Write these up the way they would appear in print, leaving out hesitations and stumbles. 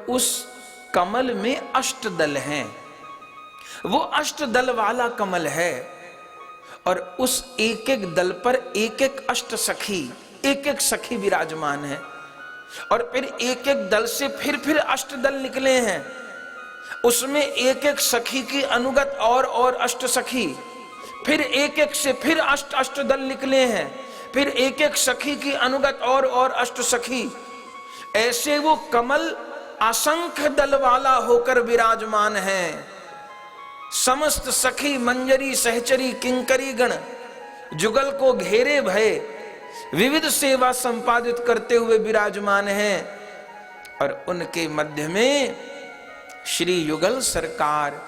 उस कमल में अष्टदल हैं, वो अष्टदल वाला कमल है, और उस एक एक दल पर एक एक अष्ट सखी, एक एक सखी विराजमान है। और फिर एक एक दल से फिर अष्टदल निकले हैं, उसमें एक एक सखी की अनुगत और अष्ट सखी, फिर एक एक से फिर अष्ट दल निकले हैं, फिर एक एक सखी की अनुगत और अष्ट सखी। ऐसे वो कमल असंख्य दल वाला होकर विराजमान है। समस्त सखी मंजरी सहचरी किंकरी गण जुगल को घेरे भय विविध सेवा संपादित करते हुए विराजमान हैं, और उनके मध्य में श्री युगल सरकार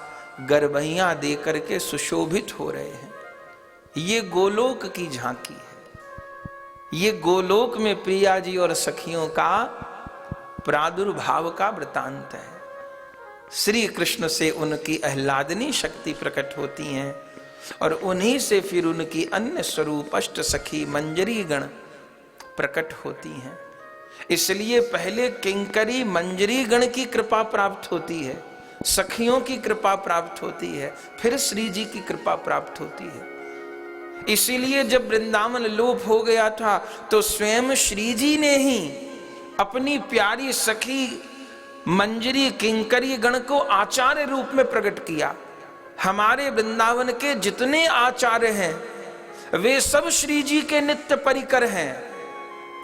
गरबैया देकर के सुशोभित हो रहे हैं। ये गोलोक की झांकी है, ये गोलोक में प्रिया जी और सखियों का प्रादुर्भाव का वृतांत है। श्री कृष्ण से उनकी आह्लादनी शक्ति प्रकट होती हैं, और उन्हीं से फिर उनकी अन्य स्वरूप अष्ट सखी मंजरी गण प्रकट होती हैं। इसलिए पहले किंकरी मंजरी गण की कृपा प्राप्त होती है, सखियों की कृपा प्राप्त होती है, फिर श्री जी की कृपा प्राप्त होती है। इसीलिए जब वृंदावन लोप हो गया था तो स्वयं श्री जी ने ही अपनी प्यारी सखी मंजरी किंकरी गण को आचार्य रूप में प्रकट किया। हमारे वृंदावन के जितने आचार्य हैं वे सब श्री जी के नित्य परिकर हैं।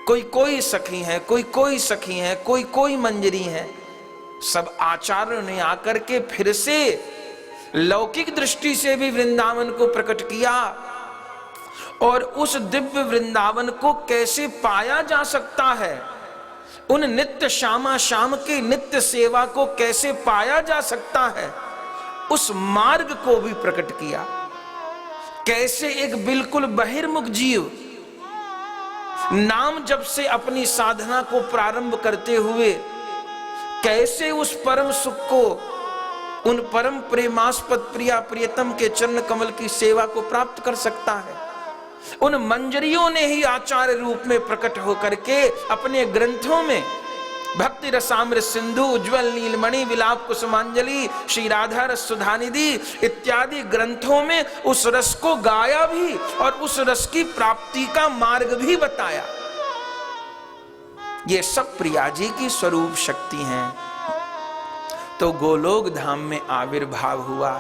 कोई कोई सखी है, कोई कोई सखी है, कोई कोई मंजरी है। सब आचार्यों ने आकर के फिर से लौकिक दृष्टि से भी वृंदावन को प्रकट किया, और उस दिव्य वृंदावन को कैसे पाया जा सकता है, उन नित्य श्यामा श्याम की नित्य सेवा को कैसे पाया जा सकता है, उस मार्ग को भी प्रकट किया। कैसे एक बिल्कुल बहिर्मुख जीव नाम जप से अपनी साधना को प्रारंभ करते हुए कैसे उस परम सुख को, उन परम प्रेमास्पद प्रिया प्रियतम के चरण कमल की सेवा को प्राप्त कर सकता है। उन मंजरियों ने ही आचार्य रूप में प्रकट होकर के अपने ग्रंथों में भक्ति रसामृत सिंधु, उज्ज्वल नीलमणि, विलाप कुसुमांजलि, श्री राधा रस सुधानिधि इत्यादि ग्रंथों में उस रस को गाया भी और उस रस की प्राप्ति का मार्ग भी बताया। ये सब प्रिया जी की स्वरूप शक्ति हैं। तो गोलोक धाम में आविर्भाव हुआ।